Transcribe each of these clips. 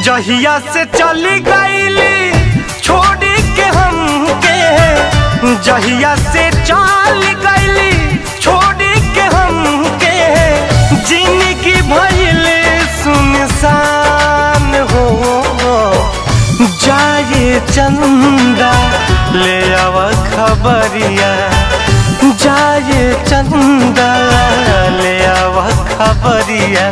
जहिया से चली गईली छोड़ के हमके, जहिया से चल गईली छोड़ के हमके, जिंदगी भइल सुनसान हो। जाए चंदा ले आव खबरिया, जाए चंदा ले आव खबरिया,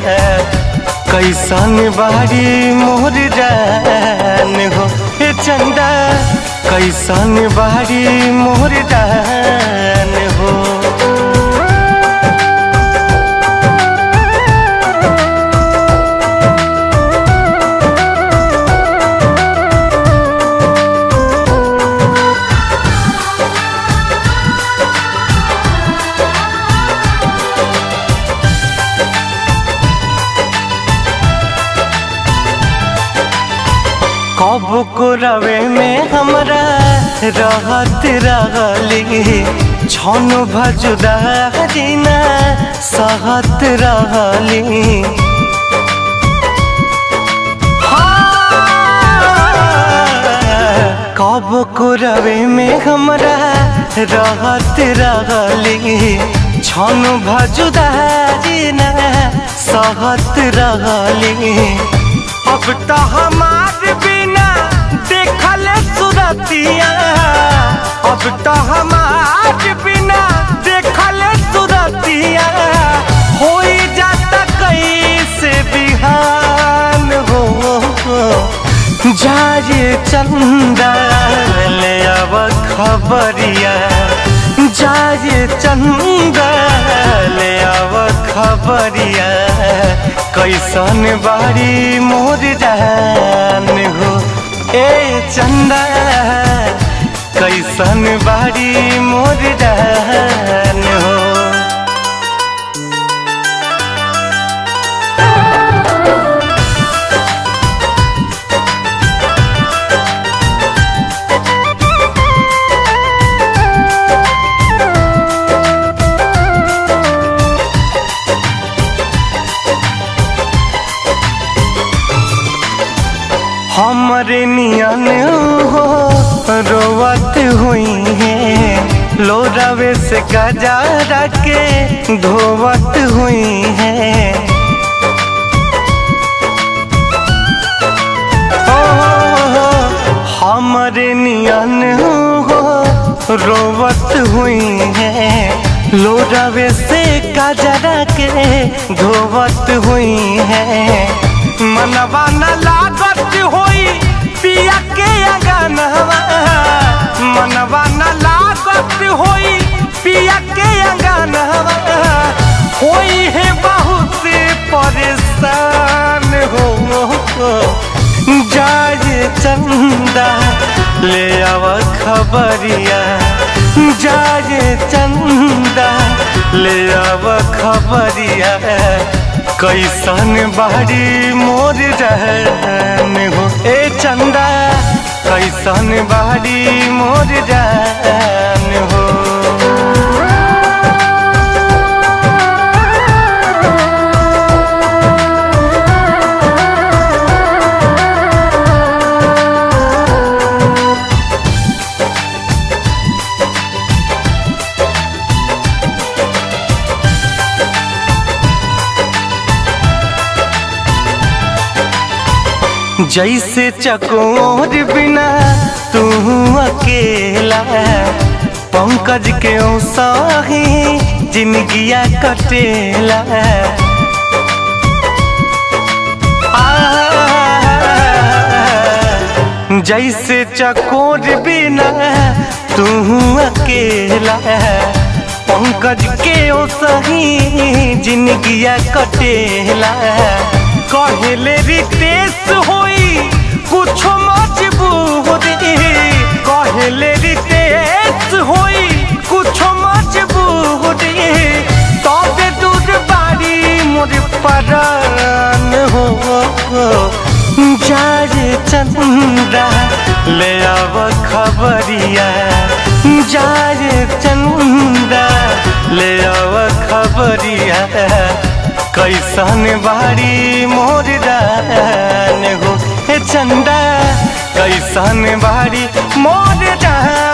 कैसन बारी मोर जान हो। हे चंदा कैसन बारी मोर जान हो। कब को रवे में हमरा रहत रहली, छन भजुदारी ना सहत रहली। कब को रवे में हमरा रहत रहली, छन भजुदारी ना सहत रहली। अब तो हमार बिना देखल सुरतिया, अब तो हमार बिना देखल सुरतिया, हो जाता कैसे बिहान हो। जाए चंदा ले आव खबरिया, जाए चंदा ले आव खबरिया, कैसन बारी मोर जान हो। ए चंदा कैसन बारी मोर जान हो। हमरे नियन हो रोवत हुई है, लोरावे से गजा के धोवत हुई है। हमरे नियन हो रोवत हुई है, लोरावे से गजा के धोवत हुई है। मनवा न लागत होई पिया के अंगनवा, मनवा न लागत होई पिया के अंगनवा, होई है बहुत परेशान हो। जाए चंदा ले आव खबरिया, जाए चंदा ले आव खबरिया, कैसन बारी मोर जान हो। ए चंदा कैसन बारी मोर जान हो। जैसे चकोर बिना तू अकेला, पंकज के साही जिंदगिया कटेला। जैसे चकोर बिना तू अकेला, पंकज के साही जिंदगिया कटेला। कहले रितेश होई कुछ मजबूरी, कहले रितेश होई कुछ मजबूरी, तबे दूर बारी मोर परान हो। जाए चंदा ले आव खबरिया, जाए चंदा ले आव खबरिया, कैसन बारी मोर जान हो। हे चंदा कैसन बाड़ी मोर जहाँ